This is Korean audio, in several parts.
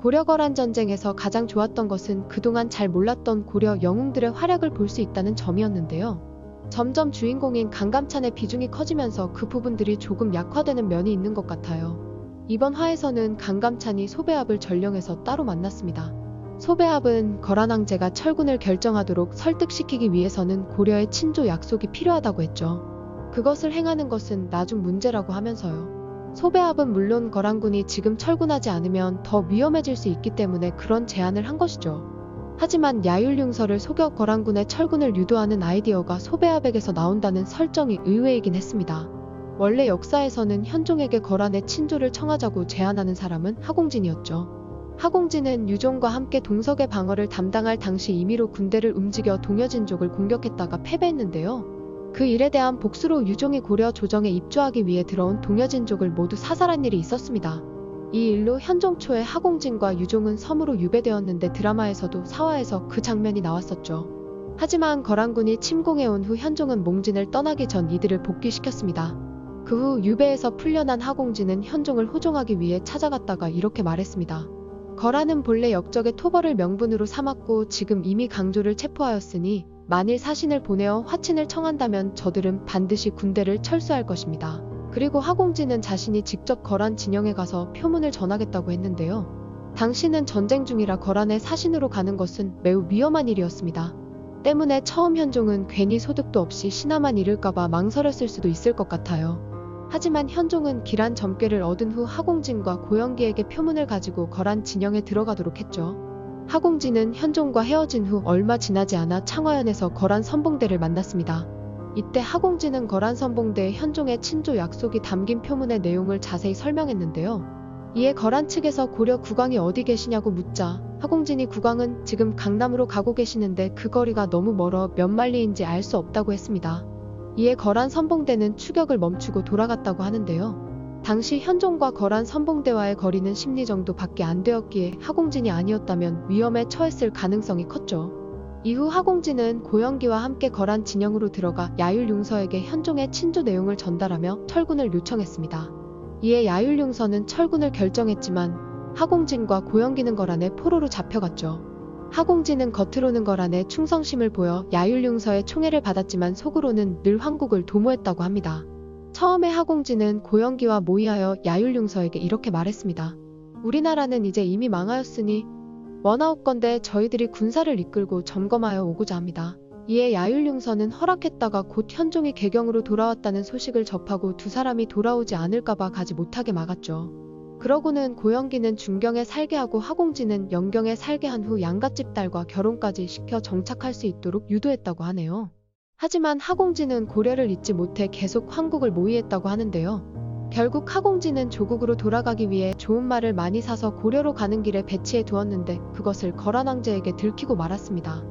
고려-거란 전쟁에서 가장 좋았던 것은 그동안 잘 몰랐던 고려 영웅들의 활약을 볼 수 있다는 점이었는데요. 점점 주인공인 강감찬의 비중이 커지면서 그 부분들이 조금 약화되는 면이 있는 것 같아요. 이번 화에서는 강감찬이 소배합을 전령해서 따로 만났습니다. 소배합은 거란 황제가 철군을 결정하도록 설득시키기 위해서는 고려의 친조 약속이 필요하다고 했죠. 그것을 행하는 것은 나중 문제라고 하면서요. 소배합은 물론 거란군이 지금 철군하지 않으면 더 위험해질 수 있기 때문에 그런 제안을 한 것이죠. 하지만 야율융서를 속여 거란군의 철군을 유도하는 아이디어가 소배합에게서 나온다는 설정이 의외이긴 했습니다. 원래 역사에서는 현종에게 거란의 친조를 청하자고 제안하는 사람은 하공진이었죠. 하공진은 유종과 함께 동석의 방어를 담당할 당시 임의로 군대를 움직여 동여진족을 공격했다가 패배했는데요. 그 일에 대한 복수로 유종이 고려 조정에 입주하기 위해 들어온 동여진족을 모두 사살한 일이 있었습니다. 이 일로 현종 초에 하공진과 유종은 섬으로 유배되었는데 드라마에서도 4화에서 그 장면이 나왔었죠. 하지만 거란군이 침공해온 후 현종은 몽진을 떠나기 전 이들을 복귀시켰습니다. 그 후 유배에서 풀려난 하공진은 현종을 호종하기 위해 찾아갔다가 이렇게 말했습니다. 거란은 본래 역적의 토벌을 명분으로 삼았고 지금 이미 강조를 체포하였으니 만일 사신을 보내어 화친을 청한다면 저들은 반드시 군대를 철수할 것입니다. 그리고 하공진은 자신이 직접 거란 진영에 가서 표문을 전하겠다고 했는데요. 당시는 전쟁 중이라 거란의 사신으로 가는 것은 매우 위험한 일이었습니다. 때문에 처음 현종은 괜히 소득도 없이 신하만 잃을까봐 망설였을 수도 있을 것 같아요. 하지만 현종은 길한 점괘를 얻은 후 하공진과 고영기에게 표문을 가지고 거란 진영에 들어가도록 했죠. 하공진은 현종과 헤어진 후 얼마 지나지 않아 창화현에서 거란 선봉대를 만났습니다. 이때 하공진은 거란 선봉대에 현종의 친조 약속이 담긴 표문의 내용을 자세히 설명했는데요. 이에 거란 측에서 고려 국왕이 어디 계시냐고 묻자 하공진이 국왕은 지금 강남으로 가고 계시는데 그 거리가 너무 멀어 몇 마리인지 알 수 없다고 했습니다. 이에 거란 선봉대는 추격을 멈추고 돌아갔다고 하는데요. 당시 현종과 거란 선봉대와의 거리는 10리 정도 밖에 안 되었기에 하공진이 아니었다면 위험에 처했을 가능성이 컸죠. 이후 하공진은 고영기와 함께 거란 진영으로 들어가 야율융서에게 현종의 친조 내용을 전달하며 철군을 요청했습니다. 이에 야율융서는 철군을 결정했지만 하공진과 고영기는 거란에 포로로 잡혀갔죠. 하공진은 겉으로는 거란에 충성심을 보여 야율융서의 총애를 받았지만 속으로는 늘 황국을 도모했다고 합니다. 처음에 하공진은 고영기와 모의하여 야율융서에게 이렇게 말했습니다. 우리나라는 이제 이미 망하였으니 원하옵건대 저희들이 군사를 이끌고 점검하여 오고자 합니다. 이에 야율융서는 허락했다가 곧 현종이 개경으로 돌아왔다는 소식을 접하고 두 사람이 돌아오지 않을까봐 가지 못하게 막았죠. 그러고는 고영기는 중경에 살게 하고 하공진은 영경에 살게 한 후 양갓집 딸과 결혼까지 시켜 정착할 수 있도록 유도했다고 하네요. 하지만 하공진은 고려를 잊지 못해 계속 황국을 모의했다고 하는데요. 결국 하공진은 조국으로 돌아가기 위해 좋은 말을 많이 사서 고려로 가는 길에 배치해 두었는데 그것을 거란 황제에게 들키고 말았습니다.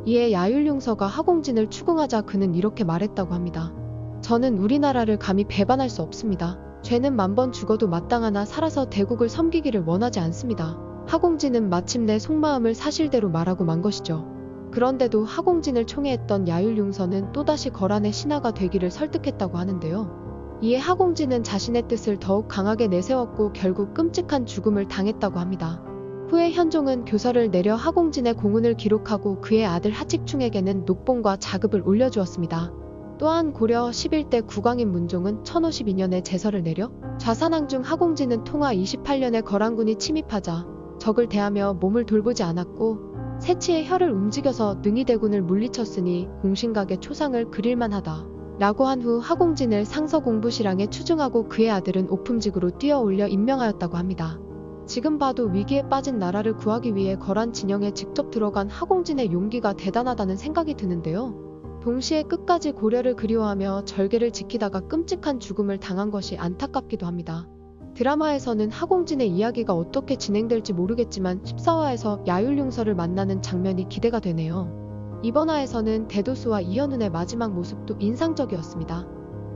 이에 야율융서가 하공진을 추궁하자 그는 이렇게 말했다고 합니다. 저는 우리나라를 감히 배반할 수 없습니다. 죄는 만번 죽어도 마땅하나 살아서 대국을 섬기기를 원하지 않습니다. 하공진은 마침내 속마음을 사실대로 말하고 만 것이죠. 그런데도 하공진을 총애했던 야율융서는 또다시 거란의 신하가 되기를 설득했다고 하는데요. 이에 하공진은 자신의 뜻을 더욱 강하게 내세웠고 결국 끔찍한 죽음을 당했다고 합니다. 후에 현종은 교서를 내려 하공진의 공훈을 기록하고 그의 아들 하칙충에게는 녹봉과 자급을 올려주었습니다. 또한 고려 11대 국왕인 문종은 1052년에 제서를 내려 좌산왕중 하공진은 통화 28년에 거란군이 침입하자 적을 대하며 몸을 돌보지 않았고 새치의 혀를 움직여서 능히 대군을 물리쳤으니 공신각의 초상을 그릴만 하다 라고 한 후 하공진을 상서공부시랑에 추증하고 그의 아들은 오품직으로 뛰어올려 임명하였다고 합니다. 지금 봐도 위기에 빠진 나라를 구하기 위해 거란 진영에 직접 들어간 하공진의 용기가 대단하다는 생각이 드는데요. 동시에 끝까지 고려를 그리워하며 절개를 지키다가 끔찍한 죽음을 당한 것이 안타깝기도 합니다. 드라마에서는 하공진의 이야기가 어떻게 진행될지 모르겠지만 14화에서 야율융서를 만나는 장면이 기대가 되네요. 이번 화에서는 대도수와 이현운의 마지막 모습도 인상적이었습니다.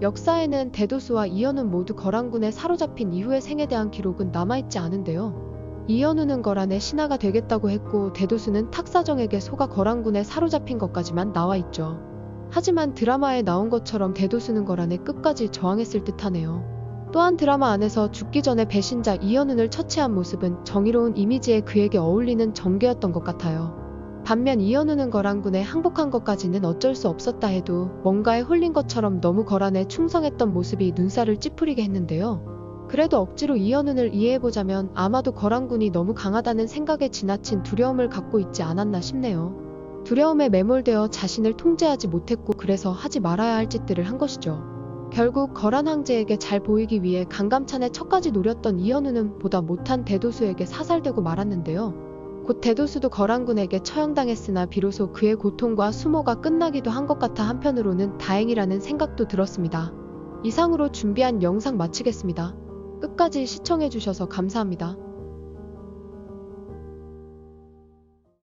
역사에는 대도수와 이현운 모두 거란군에 사로잡힌 이후의 생에 대한 기록은 남아있지 않은데요. 이현운은 거란의 신하가 되겠다고 했고 대도수는 탁사정에게 속아 거란군에 사로잡힌 것까지만 나와있죠. 하지만 드라마에 나온 것처럼 대도수는 거란에 끝까지 저항했을 듯하네요. 또한 드라마 안에서 죽기 전에 배신자 이현운을 처치한 모습은 정의로운 이미지에 그에게 어울리는 전개였던 것 같아요. 반면 이현우는 거란군에 항복한 것까지는 어쩔 수 없었다 해도 뭔가에 홀린 것처럼 너무 거란에 충성했던 모습이 눈살을 찌푸리게 했는데요. 그래도 억지로 이현우를 이해해보자면 아마도 거란군이 너무 강하다는 생각에 지나친 두려움을 갖고 있지 않았나 싶네요. 두려움에 매몰되어 자신을 통제하지 못했고 그래서 하지 말아야 할 짓들을 한 것이죠. 결국 거란 황제에게 잘 보이기 위해 강감찬의 척까지 노렸던 이현우는 보다 못한 대도수에게 사살되고 말았는데요. 곧 대도수도 거란군에게 처형당했으나 비로소 그의 고통과 수모가 끝나기도 한 것 같아 한편으로는 다행이라는 생각도 들었습니다. 이상으로 준비한 영상 마치겠습니다. 끝까지 시청해주셔서 감사합니다.